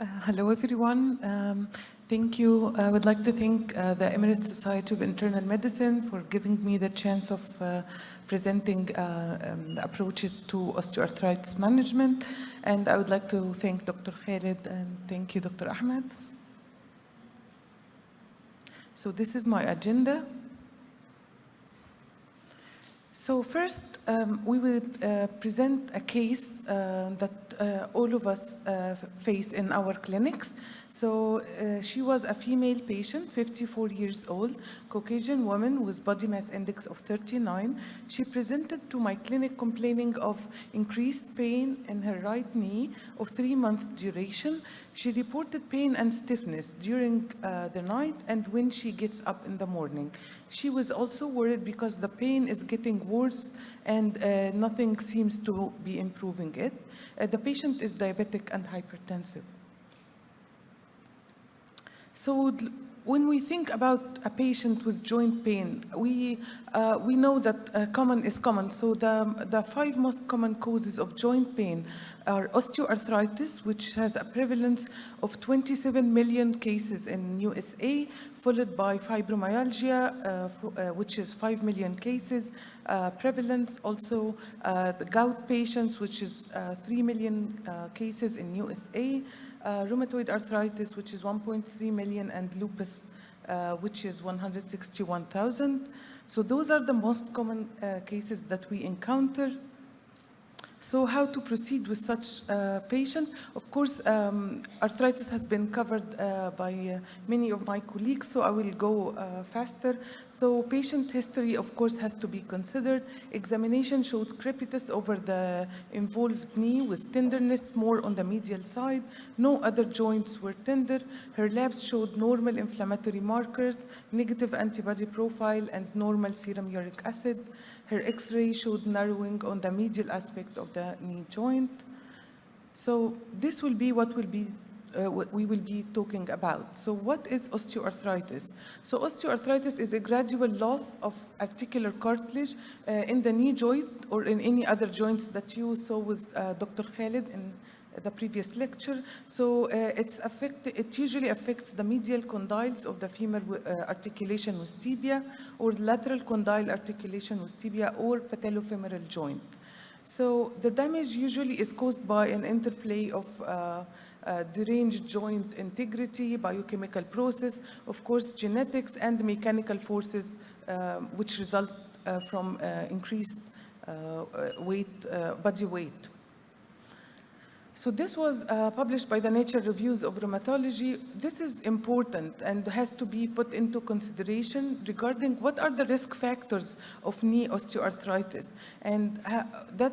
Hello, everyone. Thank you. I would like to thank the Emirates Society of Internal Medicine for giving me the chance of presenting the approaches to osteoarthritis management. And I would like to thank Dr. Khalid and thank you, Dr. Ahmed. So this is my agenda. So first, we will present a case that all of us face in our clinics. So she was a female patient, 54 years old, Caucasian woman with body mass index of 39. She presented to my clinic complaining of increased pain in her right knee of 3-month duration. She reported pain and stiffness during the night and when she gets up in the morning. She was also worried because the pain is getting worse and nothing seems to be improving it. The patient is diabetic and hypertensive. So when we think about a patient with joint pain, we know that common is common. So the 5 most common causes of joint pain are osteoarthritis, which has a prevalence of 27 million cases in USA, followed by fibromyalgia, which is 5 million cases prevalence. Also, the gout patients, which is 3 million cases in USA. Rheumatoid arthritis, which is 1.3 million, and lupus, which is 161,000. So those are the most common cases that we encounter. So how to proceed with such a patient? Of course, arthritis has been covered by many of my colleagues, so I will go faster. So patient history, of course, has to be considered. Examination showed crepitus over the involved knee with tenderness more on the medial side. No other joints were tender. Her labs showed normal inflammatory markers, negative antibody profile, and normal serum uric acid. Her X-ray showed narrowing on the medial aspect of the knee joint. So this will be what we will be talking about. So what is osteoarthritis? So osteoarthritis is a gradual loss of articular cartilage in the knee joint or in any other joints that you saw with Dr. Khalid in the previous lecture. So it usually affects the medial condyles of the femur articulation with tibia, or lateral condyle articulation with tibia, or patellofemoral joint. So the damage usually is caused by an interplay of deranged joint integrity, biochemical process, of course, genetics, and mechanical forces which result from increased body weight. So this was published by the Nature Reviews of Rheumatology. This is important and has to be put into consideration regarding what are the risk factors of knee osteoarthritis. And that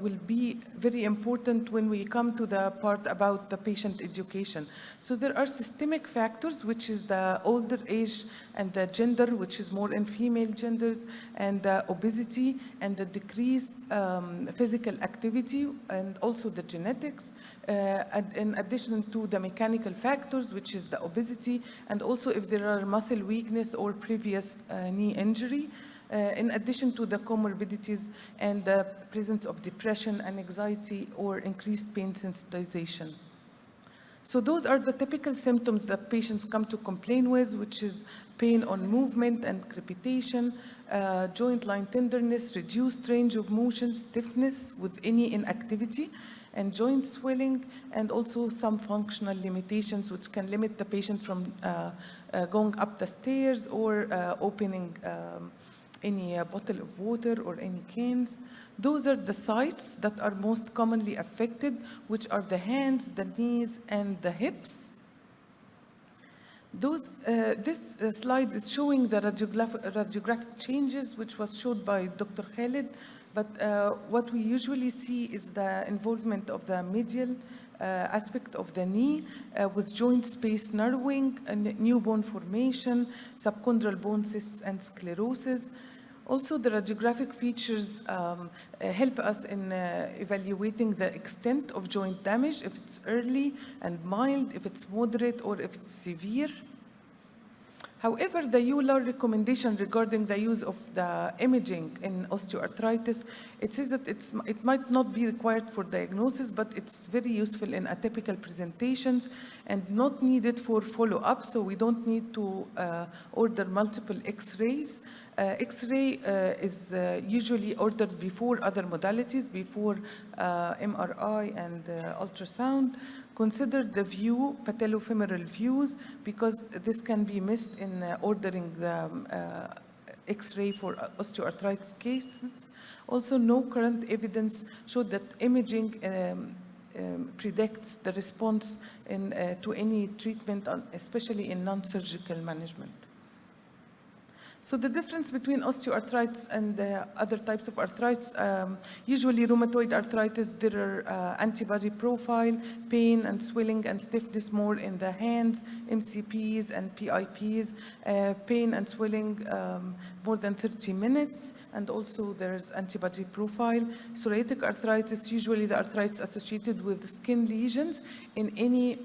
will be very important when we come to the part about the patient education. So there are systemic factors, which is the older age and the gender, which is more in female genders, and the obesity and the decreased physical activity, and also the genetics, in addition to the mechanical factors, which is the obesity, and also if there are muscle weakness or previous knee injury. In addition to the comorbidities and the presence of depression and anxiety or increased pain sensitization. So those are the typical symptoms that patients come to complain with, which is pain on movement and crepitation, joint line tenderness, reduced range of motion, stiffness with any inactivity, and joint swelling, and also some functional limitations which can limit the patient from going up the stairs or opening any bottle of water or any cans. Those are the sites that are most commonly affected, which are the hands, the knees, and the hips. This slide is showing the radiographic changes, which was showed by Dr. Khalid, but what we usually see is the involvement of the medial aspect of the knee with joint space narrowing, and new bone formation, subchondral bone cysts, and sclerosis. Also, the radiographic features help us in evaluating the extent of joint damage, if it's early and mild, if it's moderate, or if it's severe. However, the EULAR recommendation regarding the use of the imaging in osteoarthritis, it says that it might not be required for diagnosis, but it's very useful in atypical presentations and not needed for follow-up, so we don't need to order multiple X-rays. X-ray is usually ordered before other modalities, before MRI and ultrasound. Consider the view, patellofemoral views, because this can be missed in ordering the X-ray for osteoarthritis cases. Also, no current evidence showed that imaging predicts the response to any treatment, especially in non-surgical management. So the difference between osteoarthritis and other types of arthritis, usually rheumatoid arthritis, there are antibody profile, pain and swelling and stiffness more in the hands, MCPs and PIPs, pain and swelling more than 30 minutes, and also there's antibody profile. Psoriatic arthritis, usually the arthritis associated with skin lesions in any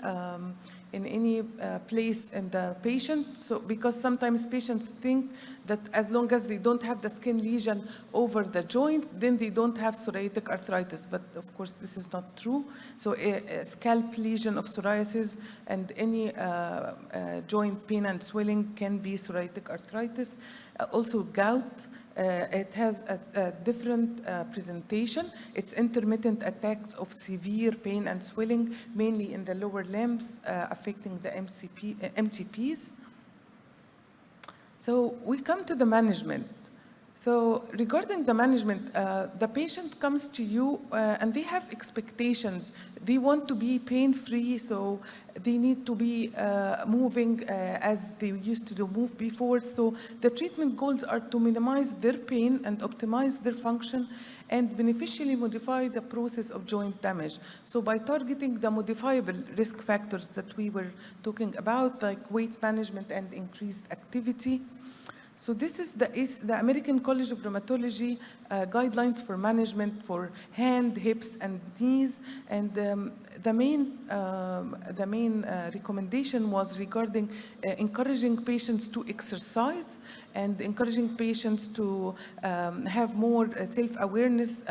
place in the patient. So because sometimes patients think that as long as they don't have the skin lesion over the joint, then they don't have psoriatic arthritis. But of course, this is not true. So a scalp lesion of psoriasis and any joint pain and swelling can be psoriatic arthritis. Also gout. It has a different presentation. It's intermittent attacks of severe pain and swelling, mainly in the lower limbs, affecting the MTPs. So we come to the management. So regarding the management, the patient comes to you and they have expectations. They want to be pain-free, so they need to be moving as they used to move before. So the treatment goals are to minimize their pain and optimize their function and beneficially modify the process of joint damage. So by targeting the modifiable risk factors that we were talking about, like weight management and increased activity. So this is the American College of Rheumatology guidelines for management for hand, hips, and knees. And the main recommendation was regarding encouraging patients to exercise and encouraging patients to have more self-awareness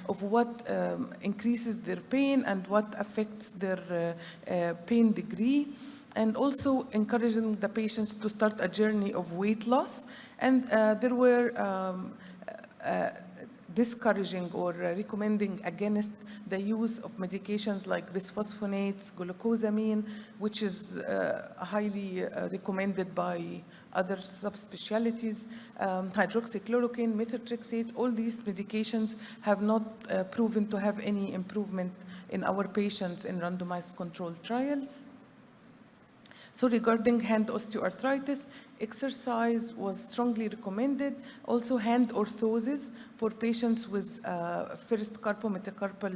of what increases their pain and what affects their pain degree, and also encouraging the patients to start a journey of weight loss. And there were discouraging or recommending against the use of medications like bisphosphonates, glucosamine, which is highly recommended by other subspecialties, hydroxychloroquine, methotrexate. All these medications have not proven to have any improvement in our patients in randomized controlled trials. So regarding hand osteoarthritis, exercise was strongly recommended. Also hand orthosis for patients with first carpometacarpal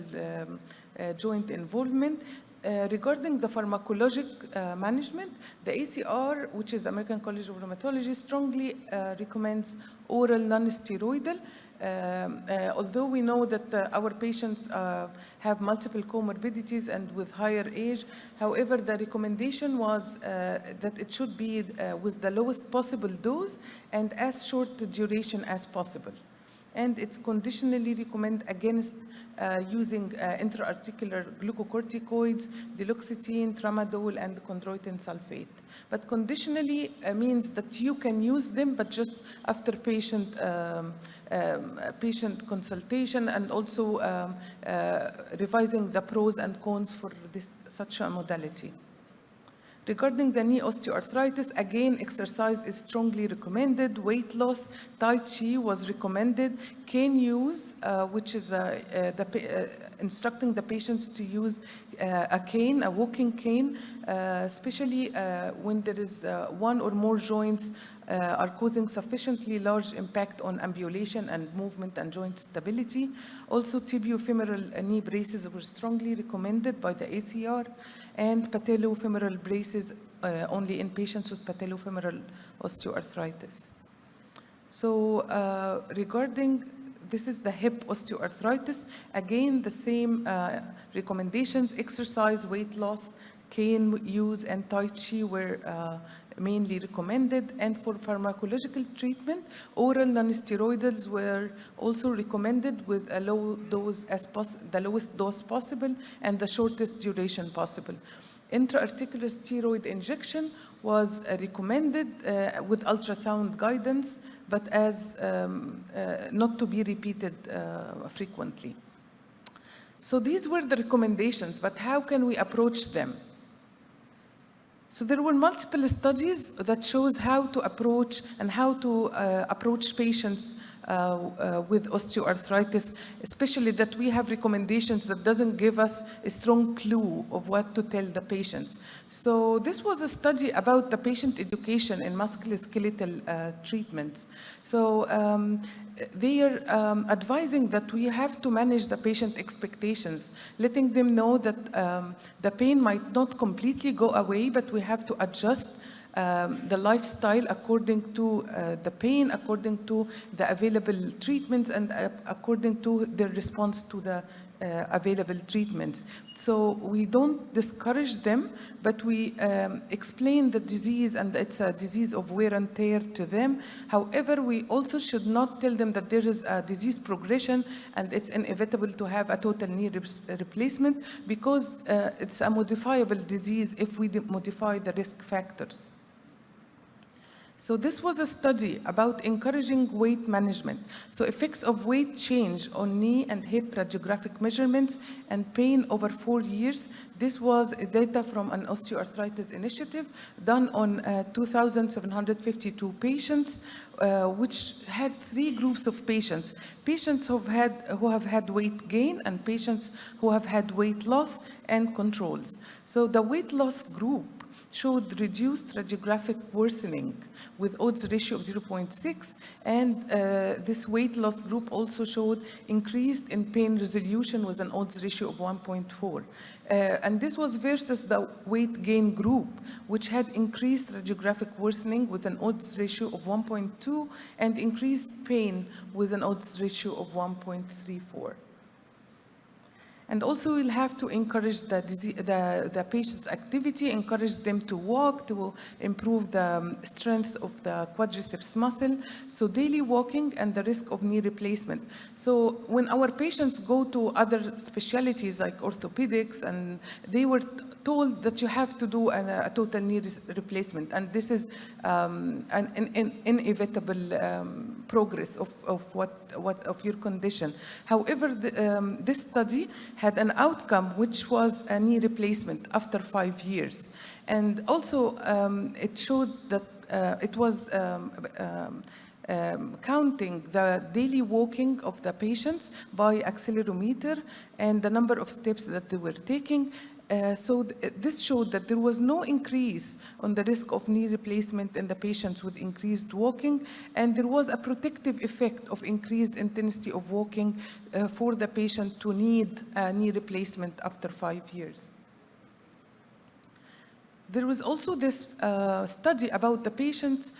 joint involvement. Regarding the pharmacologic management, the ACR, which is American College of Rheumatology, strongly recommends oral non-steroidal. Although we know that our patients have multiple comorbidities and with higher age, however, the recommendation was that it should be with the lowest possible dose and as short duration as possible. And it's conditionally recommended against using intra-articular glucocorticoids, duloxetine, tramadol, and chondroitin sulfate. But conditionally means that you can use them, but just after patient consultation, and also revising the pros and cons for such a modality. Regarding the knee osteoarthritis, again, exercise is strongly recommended. Weight loss, Tai Chi was recommended. Cane use, which is instructing the patients to use a cane, a walking cane, especially when there is one or more joints are causing sufficiently large impact on ambulation and movement and joint stability. Also, tibiofemoral knee braces were strongly recommended by the ACR, and patellofemoral braces only in patients with patellofemoral osteoarthritis. So regarding, this is the hip osteoarthritis, again, the same recommendations: exercise, weight loss, cane use and Tai Chi were mainly recommended. And for pharmacological treatment, oral non-steroidals were also recommended with a low dose the lowest dose possible and the shortest duration possible. Intra-articular steroid injection was recommended with ultrasound guidance, but as not to be repeated frequently. So these were the recommendations, but how can we approach them? So there were multiple studies that shows how to approach and how to approach patients with osteoarthritis, especially that we have recommendations that doesn't give us a strong clue of what to tell the patients. So this was a study about the patient education in musculoskeletal treatments. So they are advising that we have to manage the patient expectations, letting them know that the pain might not completely go away, but we have to adjust the lifestyle according to the pain, according to the available treatments, and according to their response to the available treatments. So we don't discourage them, but we explain the disease, and it's a disease of wear and tear to them. However, we also should not tell them that there is a disease progression and it's inevitable to have a total knee replacement, because it's a modifiable disease if we modify the risk factors. So this was a study about encouraging weight management. So effects of weight change on knee and hip radiographic measurements and pain over 4 years. This was data from an osteoarthritis initiative done on 2,752 patients, which had 3 groups of patients. Patients who have had weight gain, and patients who have had weight loss, and controls. So the weight loss group showed reduced radiographic worsening with odds ratio of 0.6, and this weight loss group also showed increased in pain resolution with an odds ratio of 1.4. And this was versus the weight gain group, which had increased radiographic worsening with an odds ratio of 1.2 and increased pain with an odds ratio of 1.34. And also we'll have to encourage the patient's activity, encourage them to walk, to improve the strength of the quadriceps muscle. So daily walking and the risk of knee replacement. So when our patients go to other specialties like orthopedics, and they were told that you have to do a total knee replacement, and this is an inevitable progress of your condition. However, this study had an outcome which was a knee replacement after 5 years, and also it showed that it was counting the daily walking of the patients by accelerometer and the number of steps that they were taking. So this showed that there was no increase on the risk of knee replacement in the patients with increased walking, and there was a protective effect of increased intensity of walking for the patient to need a knee replacement after 5 years. There was also this study about the patients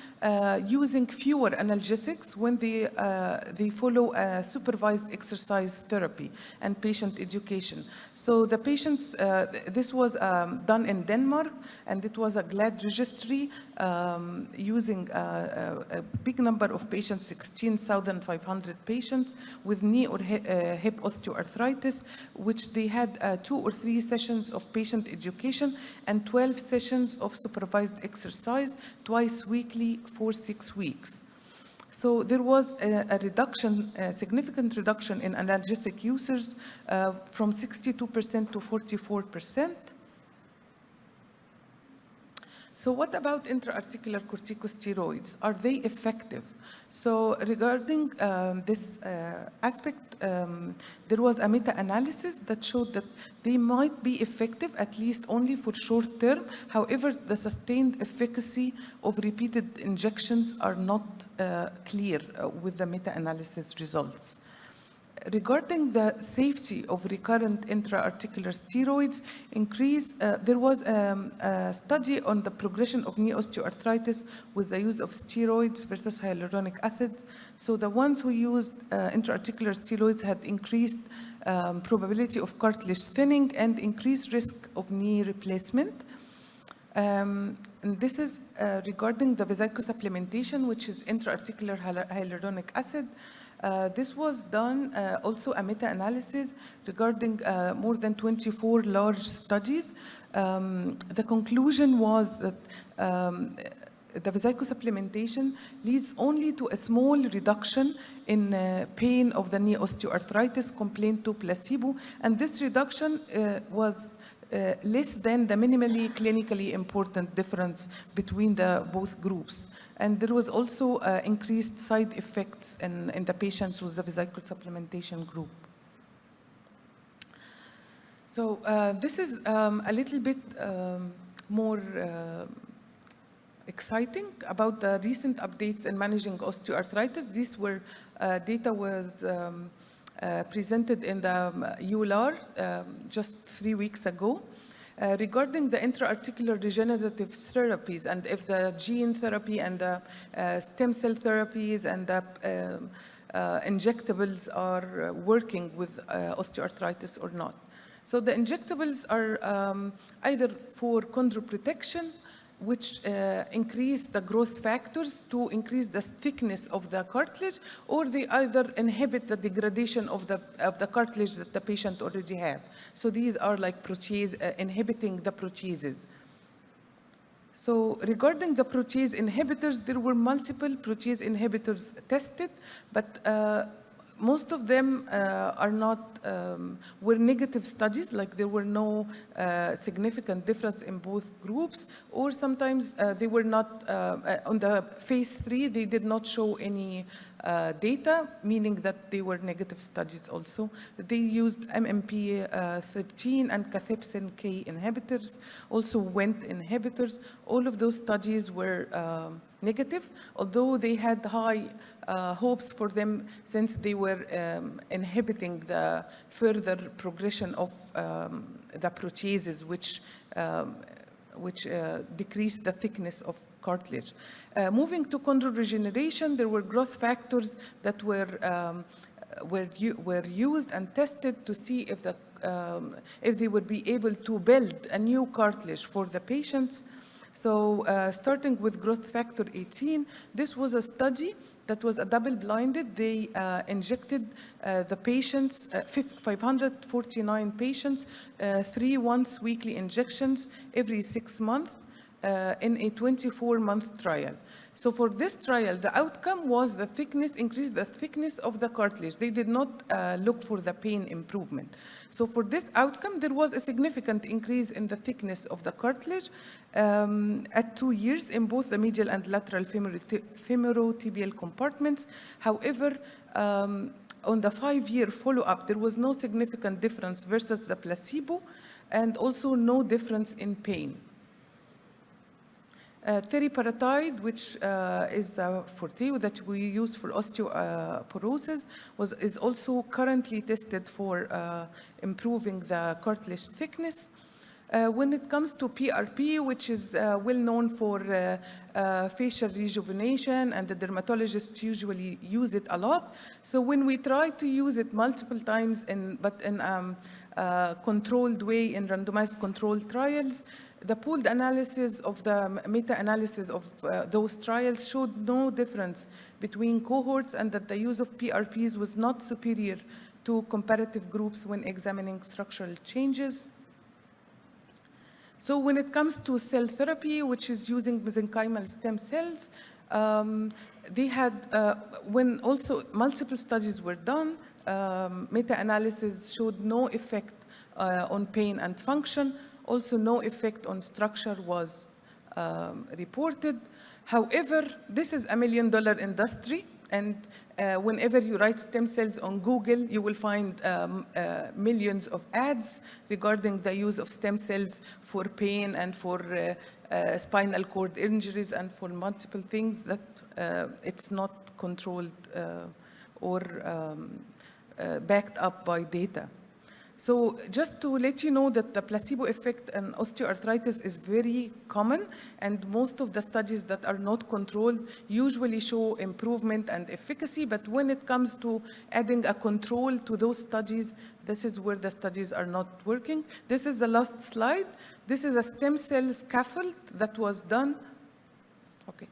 using fewer analgesics when they follow a supervised exercise therapy and patient education. So the patients, this was done in Denmark, and it was a GLAD registry using a big number of patients, 16,500 patients with knee or hip osteoarthritis, which they had 2 or 3 sessions of patient education and 12 sessions of supervised exercise twice weekly for 6 weeks. So there was a reduction, a significant reduction in analgesic users from 62% to 44%. So what about intra-articular corticosteroids? Are they effective? So regarding this aspect, there was a meta-analysis that showed that they might be effective, at least only for short term. However, the sustained efficacy of repeated injections are not clear with the meta-analysis results. Regarding the safety of recurrent intra-articular steroids there was a study on the progression of knee osteoarthritis with the use of steroids versus hyaluronic acids. So the ones who used intra-articular steroids had increased probability of cartilage thinning and increased risk of knee replacement. And this is regarding the vesico supplementation, which is intra-articular hyaluronic acid. This was done also a meta-analysis regarding more than 24 large studies. The conclusion was that the vesico supplementation leads only to a small reduction in pain of the knee osteoarthritis compared to placebo, and this reduction was less than the minimally clinically important difference between the both groups. And there was also increased side effects in the patients with the vesico supplementation group. So this is a little bit more exciting about the recent updates in managing osteoarthritis. These were data was presented in the EULAR just 3 weeks ago regarding the intra-articular regenerative therapies, and if the gene therapy and the stem cell therapies and the injectables are working with osteoarthritis or not. So the injectables are either for chondroprotection, which increase the growth factors to increase the thickness of the cartilage, or they either inhibit the degradation of the cartilage that the patient already have. So these are like protease, inhibiting the proteases. So regarding the protease inhibitors, there were multiple protease inhibitors tested, but most of them were negative studies, like there were no significant difference in both groups, or sometimes they were not, on the phase 3, they did not show any data, meaning that they were negative studies also. They used MMP13 and cathepsin K inhibitors, also Wnt inhibitors. All of those studies were negative, although they had high hopes for them since they were inhibiting the further progression of the proteases, which decreased the thickness of cartilage. Moving to chondro regeneration, there were growth factors that were used and tested to see if they would be able to build a new cartilage for the patients. So starting with growth factor 18, this was a study that was a double-blinded. They injected the patients, 549 patients, 3 once-weekly injections every 6 months in a 24-month trial. So for this trial, the outcome was the thickness, increased the thickness of the cartilage. They did not look for the pain improvement. So for this outcome, there was a significant increase in the thickness of the cartilage at 2 years in both the medial and lateral femorotibial compartments. However, on the 5-year follow-up, there was no significant difference versus the placebo, and also no difference in pain. Teriparatide, which is the forte that we use for osteoporosis, is also currently tested for improving the cartilage thickness. When it comes to PRP, which is well known for facial rejuvenation, and the dermatologists usually use it a lot. So when we try to use it multiple times, but in a controlled way in randomized controlled trials, the pooled analysis of the meta-analysis of those trials showed no difference between cohorts, and that the use of PRPs was not superior to comparative groups when examining structural changes. So when it comes to cell therapy, which is using mesenchymal stem cells, they had, when also multiple studies were done, meta-analysis showed no effect on pain and function. Also, no effect on structure was reported. However, this is $1 million industry, and whenever you write stem cells on Google, you will find millions of ads regarding the use of stem cells for pain and for spinal cord injuries and for multiple things that it's not controlled or backed up by data. So just to let you know that the placebo effect in osteoarthritis is very common, and most of the studies that are not controlled usually show improvement and efficacy, but when it comes to adding a control to those studies, this is where the studies are not working. This is the last slide. This is a stem cell scaffold that was done. Okay.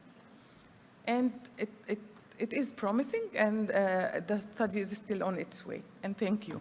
And it is promising, and the study is still on its way. And thank you.